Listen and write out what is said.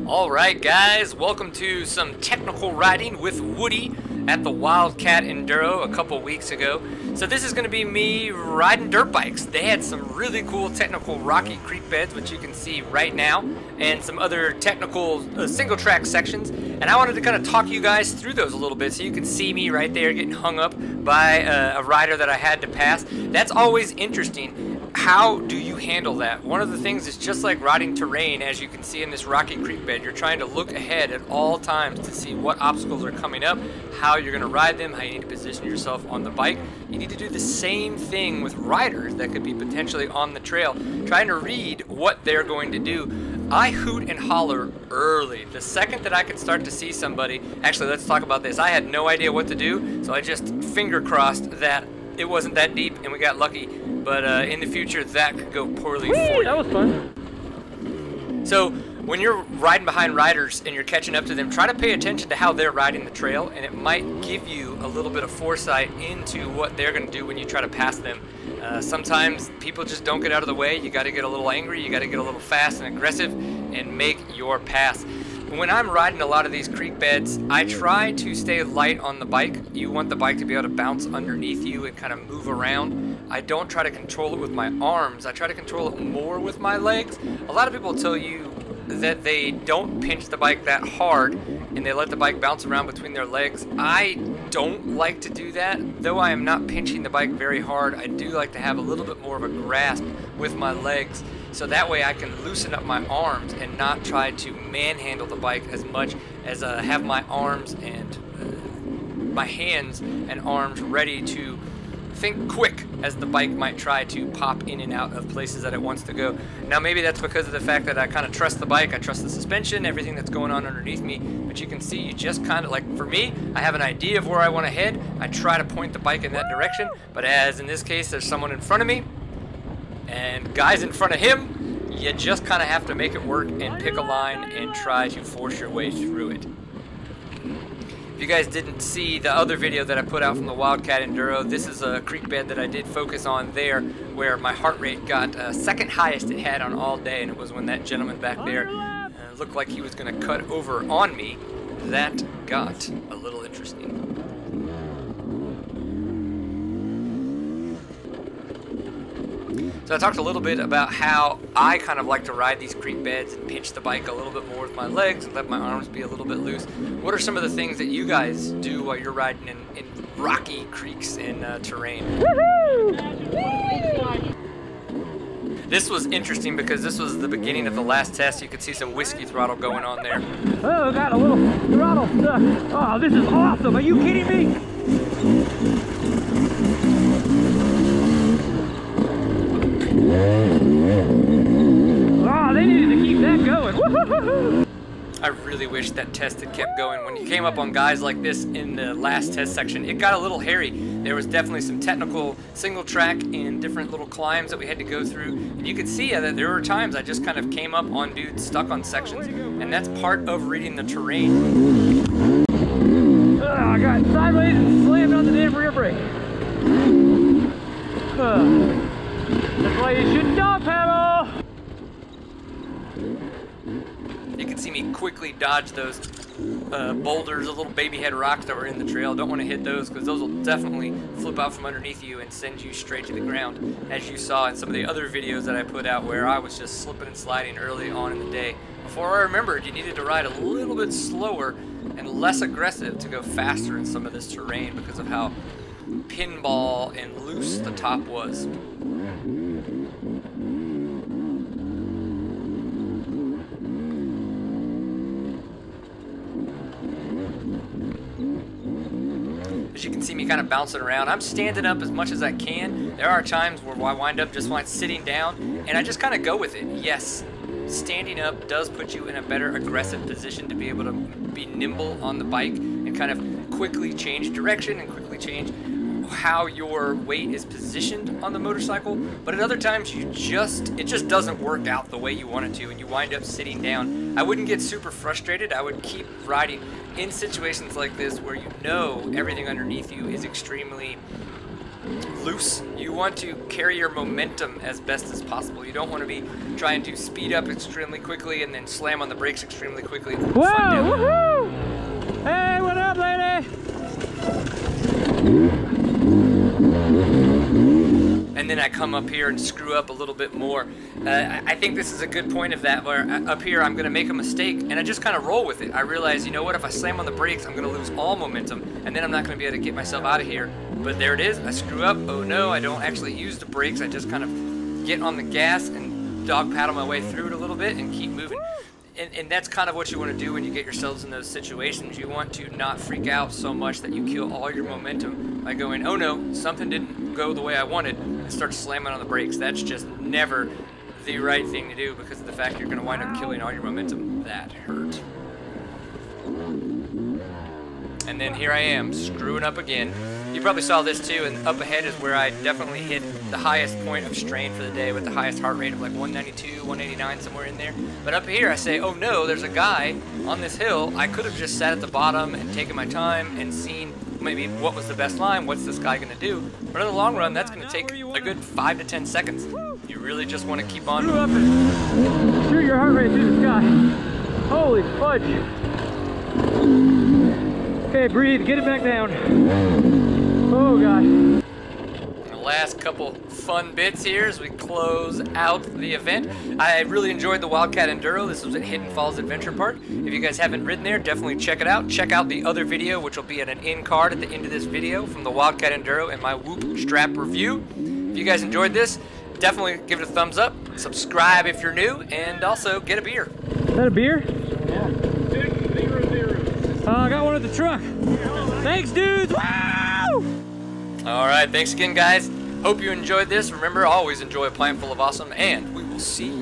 Alright guys, welcome to some technical riding with Woody at the Wild Cat Enduro a couple weeks ago. So this is going to be me riding dirt bikes. They had some really cool technical rocky creek beds, which you can see right now, and some other technical single track sections. And I wanted to kind of talk you guys through those a little bit so you can see me right there getting hung up by a rider that I had to pass. That's always interesting. How do you handle that? One of the things is just like riding terrain, as you can see in this rocky creek bed, you're trying to look ahead at all times to see what obstacles are coming up, how you're going to ride them, how you need to position yourself on the bike. You need to do the same thing with riders that could be potentially on the trail, trying to read what they're going to do. I hoot and holler early. The second that I could start to see somebody, actually let's talk about this. I had no idea what to do, so I just finger crossed that it wasn't that deep and we got lucky. But in the future, that could go poorly for you. That was fun. So when you're riding behind riders and you're catching up to them, try to pay attention to how they're riding the trail, and it might give you a little bit of foresight into what they're going to do when you try to pass them. Sometimes people just don't get out of the way. You got to get a little angry, you got to get a little fast and aggressive and make your pass. When I'm riding a lot of these creek beds, I try to stay light on the bike. You want the bike to be able to bounce underneath you and kind of move around. I don't try to control it with my arms. I try to control it more with my legs. A lot of people tell you that they don't pinch the bike that hard and they let the bike bounce around between their legs. I don't like to do that. Though I am not pinching the bike very hard, I do like to have a little bit more of a grasp with my legs, so that way I can loosen up my arms and not try to manhandle the bike as much as have my arms and my hands and arms ready to think quick as the bike might try to pop in and out of places that it wants to go. Now maybe that's because of the fact that I kind of trust the bike, I trust the suspension, everything that's going on underneath me, but you can see you just kind of, like for me, I have an idea of where I want to head, I try to point the bike in that direction, but as in this case there's someone in front of me, and guys in front of him, you just kind of have to make it work and pick a line and try to force your way through it. If you guys didn't see the other video that I put out from the Wild Cat Enduro, this is a creek bed that I did focus on there, where my heart rate got second highest it had on all day, and it was when that gentleman back there looked like he was going to cut over on me. That got a little interesting. So I talked a little bit about how I kind of like to ride these creek beds and pinch the bike a little bit more with my legs and let my arms be a little bit loose. What are some of the things that you guys do while you're riding in rocky creeks and terrain? This was interesting because this was the beginning of the last test. You could see some whiskey throttle going on there. Oh, got a little throttle stuck. Oh, this is awesome. Are you kidding me? Oh, they needed to keep that going. I really wish that test had kept going. When you came up on guys like this in the last test section, it got a little hairy. There was definitely some technical single track and different little climbs that we had to go through. And you could see that there were times I just kind of came up on dudes stuck on sections. And that's part of reading the terrain. I got sideways and slammed on the damn rear brake. That's why you shouldn't dog pedal. You can see me quickly dodge those boulders, the little baby head rocks that were in the trail. Don't want to hit those because those will definitely flip out from underneath you and send you straight to the ground, as you saw in some of the other videos that I put out where I was just slipping and sliding early on in the day. Before I remembered, you needed to ride a little bit slower and less aggressive to go faster in some of this terrain because of how pinball and loose the top was. As you can see me kind of bouncing around, I'm standing up as much as I can. There are times where I wind up just sitting down, and I just kind of go with it. Yes, standing up does put you in a better aggressive position to be able to be nimble on the bike and kind of quickly change direction and quickly change how your weight is positioned on the motorcycle. But at other times it just doesn't work out the way you want it to, and you wind up sitting down. I wouldn't get super frustrated. I would keep riding in situations like this where you know everything underneath you is extremely loose. You want to carry your momentum as best as possible. You don't want to be trying to speed up extremely quickly and then slam on the brakes extremely quickly. Whoa! Woohoo! Hey, what up, lady? And then I come up here and screw up a little bit more. I think this is a good point of that, where up here I'm going to make a mistake and I just kind of roll with it. I realize, you know what, if I slam on the brakes, I'm going to lose all momentum and then I'm not going to be able to get myself out of here. But there it is, I screw up. Oh no, I don't actually use the brakes. I just kind of get on the gas and dog paddle my way through it a little bit and keep moving. And that's kind of what you want to do when you get yourselves in those situations. You want to not freak out so much that you kill all your momentum by going, oh no, something didn't go the way I wanted, and start slamming on the brakes. That's just never the right thing to do because of the fact you're going to wind up killing all your momentum. That hurt. And then here I am, screwing up again. You probably saw this too, and up ahead is where I definitely hit the highest point of strain for the day with the highest heart rate of like 192, 189, somewhere in there. But up here I say, oh no, there's a guy on this hill. I could have just sat at the bottom and taken my time and seen maybe what was the best line, what's this guy going to do. But in the long run, that's going to take a good 5 to 10 seconds. You really just want to keep on. Screw up and shoot your heart rate through the sky. Holy fudge. Okay, breathe, get it back down. Oh gosh. The last couple fun bits here as we close out the event. I really enjoyed the Wild Cat Enduro. This was at Hidden Falls Adventure Park. If you guys haven't ridden there, definitely check it out. Check out the other video, which will be at an end card at the end of this video from the Wild Cat Enduro and my Whoop strap review. If you guys enjoyed this, definitely give it a thumbs up. Subscribe if you're new, and also get a beer. Is that a beer? Yeah. 600. I got one at the truck. Thanks, dudes. Wow! All right, thanks again, guys. Hope you enjoyed this. Remember, always enjoy a pint full of awesome, and we will see you